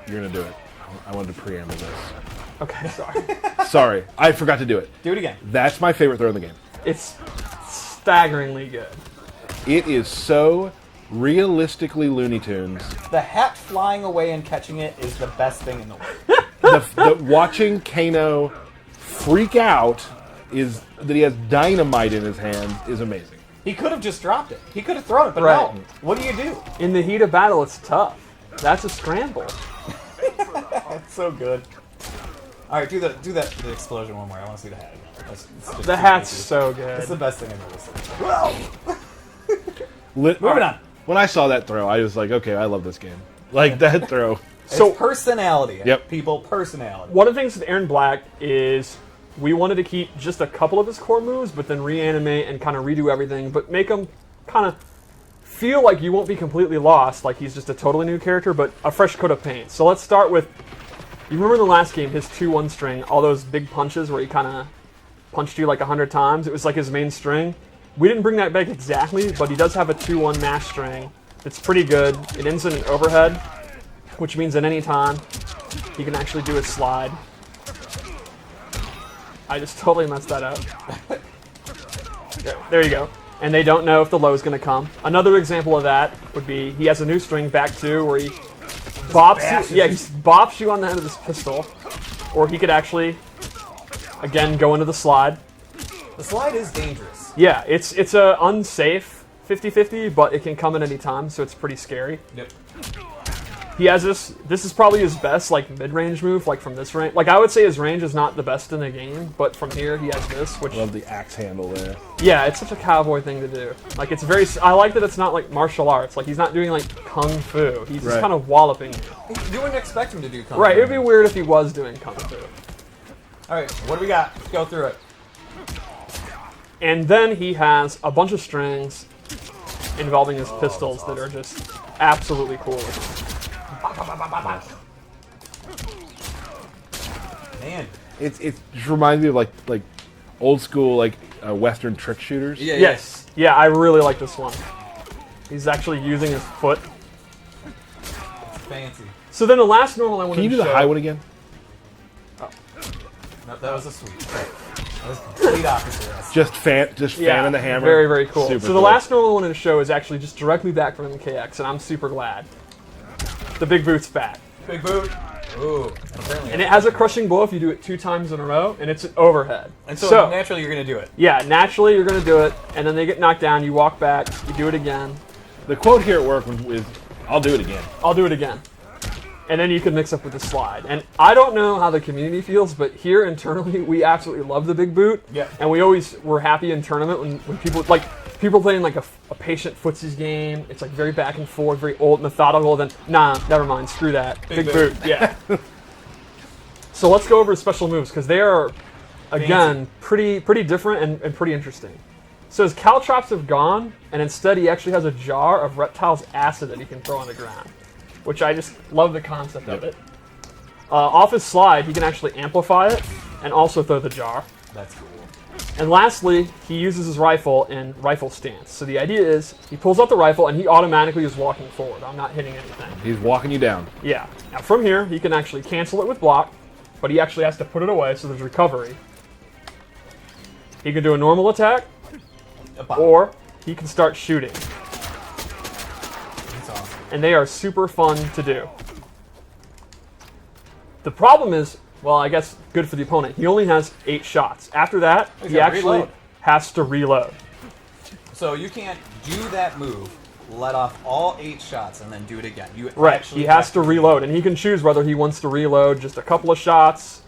You're going to do it. I wanted to preamble this. Okay, sorry. Sorry, I forgot to do it. Do it again. That's my favorite throw in the game. It's staggeringly good. It is so realistically Looney Tunes. The hat flying away and catching it is the best thing in the world. Watching Kano freak out is that he has dynamite in his hand is amazing. He could have just dropped it. He could have thrown it, but Right. no. What do you do? In the heat of battle, it's tough. That's a scramble. That's so good. All right, do the explosion one more. I want to see the hat. The hat's so good. It's the best thing I've ever seen. Moving on. When I saw that throw, I was like, okay, I love this game. Like, that throw. So It's personality. Yep. People, personality. one of the things with Erron Black is we wanted to keep just a couple of his core moves, but then reanimate and kind of redo everything, but make him kind of feel like you won't be completely lost, like he's just a totally new character, but a fresh coat of paint. So let's start with, you remember in the last game, his 2-1 string, all those big punches where he kind of punched you like 100 times. It was like his main string. We didn't bring that back exactly, but he does have a 2-1 mash string. It's pretty good. It ends in an overhead, which means at any time he can actually do a slide. I just totally messed that up. There you go. And they don't know if the low is going to come. Another example of that would be he has a new string, back 2, where he bops you. Yeah, he bops you on the end of this pistol. Or he could actually, again, go into the slide. The slide is dangerous. Yeah, it's a unsafe 50-50, but it can come at any time, so it's pretty scary. Yep. He has this. This is probably his best, like, mid-range move, like, from this range. Like, I would say his range is not the best in the game, but from here, he has this, which... Love the axe handle there. Yeah, it's such a cowboy thing to do. Like, it's very... I like that it's not, like, martial arts. Like, he's not doing, like, kung fu. He's just kind of walloping you. You wouldn't expect him to do kung Right, fu. it would be weird if he was doing kung fu. All right, what do we got? Let's go through it. And then he has a bunch of strings involving his pistols that are just absolutely cool. Man. It just reminds me of like old school Western trick shooters. Yeah, Yes. Yeah, I really like this one. He's actually using his foot. It's fancy. So then the last normal I wanted Can you to do the show... high one again? No, that was a sweep. That was complete opposite. Just fanning the hammer. Very, very cool. Super So the cool. last normal I wanted to show is actually just directly back from MKX, and I'm super glad. The big boot's back. Big boot. Ooh. And it has a crushing blow if you do it 2 times in a row, and it's an overhead. And so naturally you're going to do it. Yeah, naturally you're going to do it, and then they get knocked down, you walk back, you do it again. The quote here at work is, "I'll do it again." I'll do it again. And then you can mix up with the slide. And I don't know how the community feels, but here internally, we absolutely love the big boot. Yeah. And we're happy in tournament when people, like, people playing like a patient footsies game. It's like very back and forth, very old, methodical. Then, nah, never mind, screw that. Big boot, yeah. So let's go over the special moves, because they are, again, pretty different and pretty interesting. So his caltrops have gone, and instead he actually has a jar of Reptile's acid that he can throw on the ground, which I just love the concept of it. Off his slide, he can actually amplify it and also throw the jar. That's cool. And lastly, he uses his rifle in rifle stance. So the idea is he pulls out the rifle and he automatically is walking forward. I'm not hitting anything. He's walking you down. Yeah. Now from here, he can actually cancel it with block, but he actually has to put it away, so there's recovery. He can do a normal attack, or he can start shooting. That's awesome. And they are super fun to do. The problem is, well, I guess good for the opponent. He only has 8 shots. After that, he actually has to reload. So you can't do that move, let off all 8 shots, and then do it again. You Right, actually he has to reload, and he can choose whether he wants to reload just a couple of shots,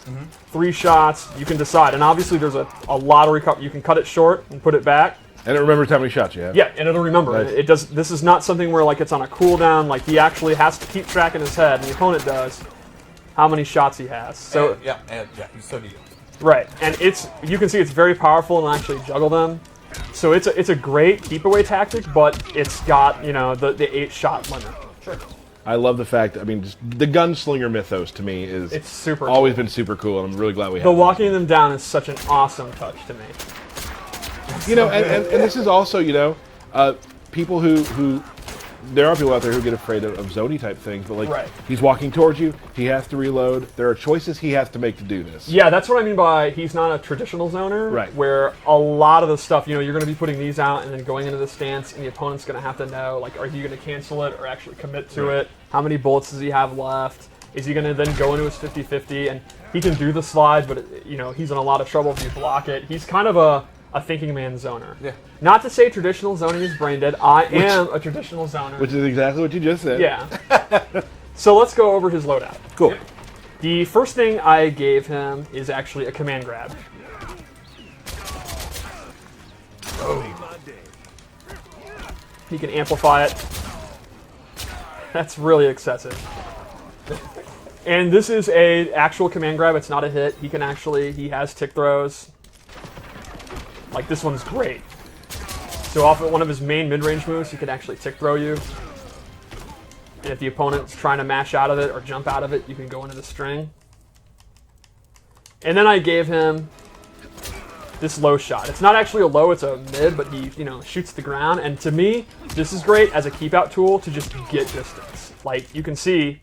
3 shots, you can decide. And obviously there's a lot of recovery. You can cut it short and put it back. And it remembers how many shots you have. Yeah, and it'll remember. Right. It does. This is not something where like it's on a cooldown. Like he actually has to keep track in his head, and the opponent does, how many shots he has. So yeah, so do you. right, and you can see it's very powerful and actually juggle them. So it's a great keep away tactic, but it's got the 8-shot limit. Sure. I love the fact. I mean, just the gunslinger mythos to me is It's super. always been super cool, and I'm really glad we have. The it. walking them down is such an awesome touch to me. And this is also, people who there are people out there who get afraid of Zoni type things, but like Right. he's walking towards you, he has to reload. There are choices he has to make to do this. Yeah, that's what I mean by he's not a traditional zoner. Right. Where a lot of the stuff, you're going to be putting these out and then going into the stance, and the opponent's going to have to know, like, are you going to cancel it or actually commit to it? How many bullets does he have left? Is he going to then go into his 50-50? And he can do the slide, but he's in a lot of trouble if you block it. He's kind of a thinking man zoner. Yeah. Not to say traditional zoning is brain dead. I am a traditional zoner. Which is exactly what you just said. Yeah. So let's go over his loadout. Cool. The first thing I gave him is actually a command grab. He can amplify it. That's really excessive. And this is a actual command grab. It's not a hit. He has tick throws. Like, this one's great. So off of one of his main mid-range moves, he can actually tick throw you. And if the opponent's trying to mash out of it or jump out of it, you can go into the string. And then I gave him this low shot. It's not actually a low, it's a mid, but he, shoots the ground. And to me, this is great as a keep-out tool to just get distance. Like, you can see,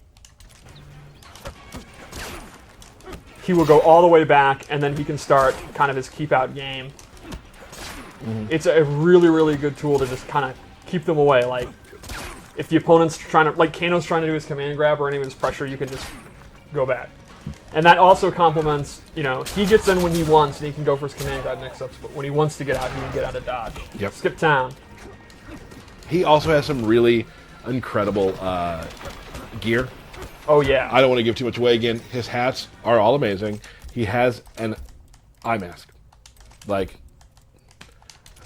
he will go all the way back, and then he can start kind of his keep-out game. Mm-hmm. It's a really, really good tool to just kind of keep them away. Like, if the opponent's trying to, like Kano's trying to do his command grab or any of his pressure, you can just go back. And that also complements, he gets in when he wants, and he can go for his command grab mix-ups, but when he wants to get out, he can get out of dodge. Yep. Skip town. He also has some really incredible gear. Oh, yeah. I don't want to give too much away again. His hats are all amazing. He has an eye mask. Like,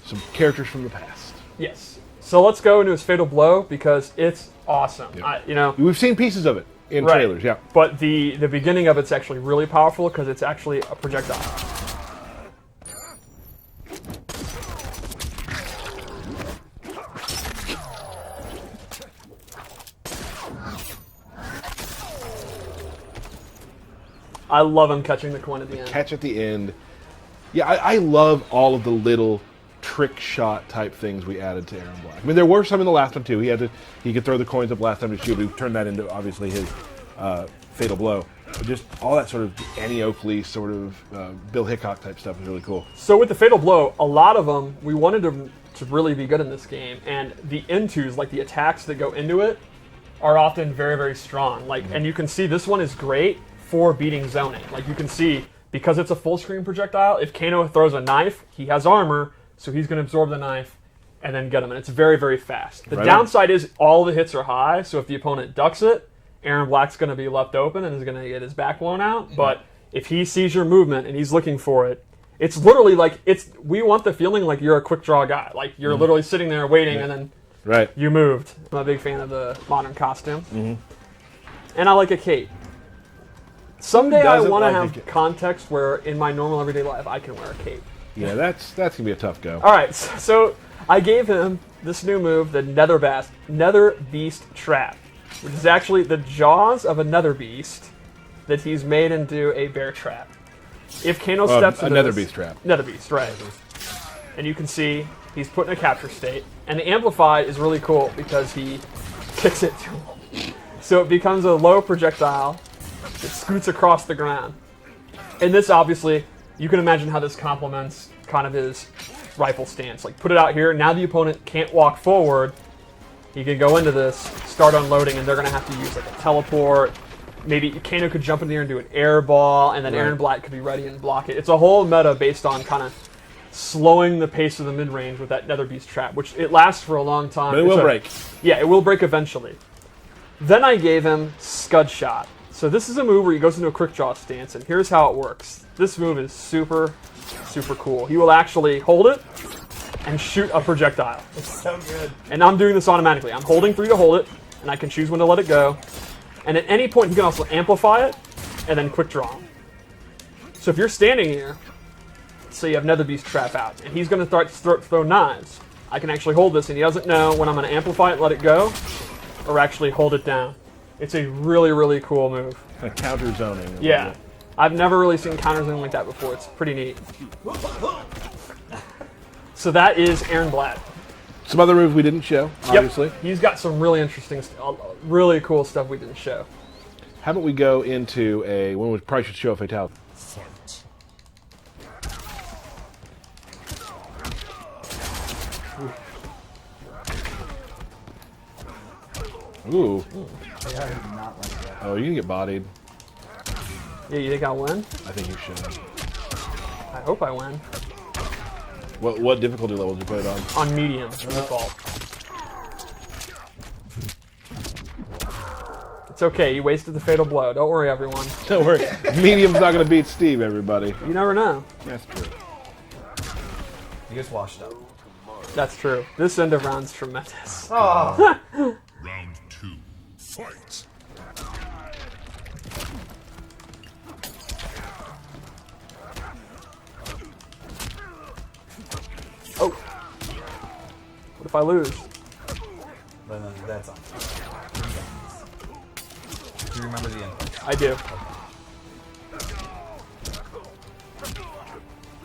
some characters from the past. Yes. So let's go into his Fatal Blow, because it's awesome. Yep. We've seen pieces of it in trailers, yeah. But the beginning of it's actually really powerful, because it's actually a projectile. I love him catching the coin at the end. Catch at the end. Yeah, I love all of the little trick shot type things we added to Erron Black. I mean, there were some in the last one too. He could throw the coins up last time to shoot. We turned that into obviously his Fatal Blow. But just all that sort of Annie Oakley sort of Bill Hickok type stuff is really cool. So with the Fatal Blow, a lot of them we wanted to really be good in this game, and the intos, like the attacks that go into it, are often very, very strong. Like, and you can see this one is great for beating zoning. Like, you can see, because it's a full screen projectile, if Kano throws a knife, he has armor, so he's going to absorb the knife and then get him. And it's very, very fast. The downside is all the hits are high, so if the opponent ducks it, Erron Black's going to be left open and is going to get his back blown out. But if he sees your movement and he's looking for it, it's literally like, we want the feeling like you're a quick draw guy. Like, you're literally sitting there waiting and then you moved. I'm a big fan of the modern costume. Mm-hmm. And I like a cape. Someday I want to have context where in my normal everyday life I can wear a cape. Yeah, that's going to be a tough go. All right, so I gave him this new move, the Nether Beast Trap, which is actually the jaws of a Nether Beast that he's made into a bear trap. If Kano steps into a Nether Beast trap. Nether Beast, right. And you can see he's put in a capture state. And the Amplify is really cool because he kicks it to him. So it becomes a low projectile. It scoots across the ground. And this, obviously, you can imagine how this complements kind of his rifle stance. Like, put it out here. Now the opponent can't walk forward. He can go into this, start unloading, and they're going to have to use, like, a teleport. Maybe Kano could jump in there and do an air ball, and then Erron Black could be ready and block it. It's a whole meta based on kind of slowing the pace of the mid-range with that Nether Beast Trap, which it lasts for a long time. But it will break. Yeah, it will break eventually. Then I gave him Scud Shot. So this is a move where he goes into a quick draw stance, and here's how it works. This move is super, super cool. He will actually hold it and shoot a projectile. It's so good. And I'm doing this automatically. I'm holding 3 to hold it, and I can choose when to let it go. And at any point, he can also amplify it and then quick draw. So if you're standing here, say you have Nether Beast Trap out, and he's going to start throw knives, I can actually hold this, and he doesn't know when I'm going to amplify it, let it go, or actually hold it down. It's a really, really cool move. Counter zoning. Yeah. I've never really seen counter zoning like that before. It's pretty neat. So that is Erron Black. Some other moves we didn't show, obviously. Yep. He's got some really interesting, really cool stuff we didn't show. How about we go into a one we probably should show a fatality. Fight. Ooh. Yeah, I did not like that. Oh, you can get bodied. Yeah, you think I'll win? I think you should. I hope I win. What difficulty level did you put it on? On medium, default. It's okay, you wasted the fatal blow. Don't worry, everyone. Don't worry. Medium's not going to beat Steve, everybody. You never know. That's true. You just washed up. That's true. This end of round's tremendous. Oh. Round 2. Fight. Oh. What if I lose? Then that's on. Do you remember the end? I do.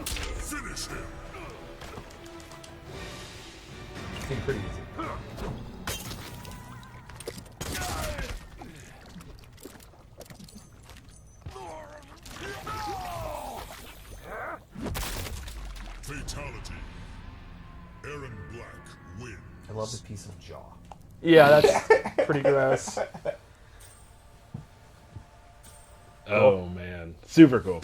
Finish him. Seemed pretty easy. Fatality. Erron Black wins. I love the piece of jaw. Yeah, that's pretty gross. Oh, man. Super cool.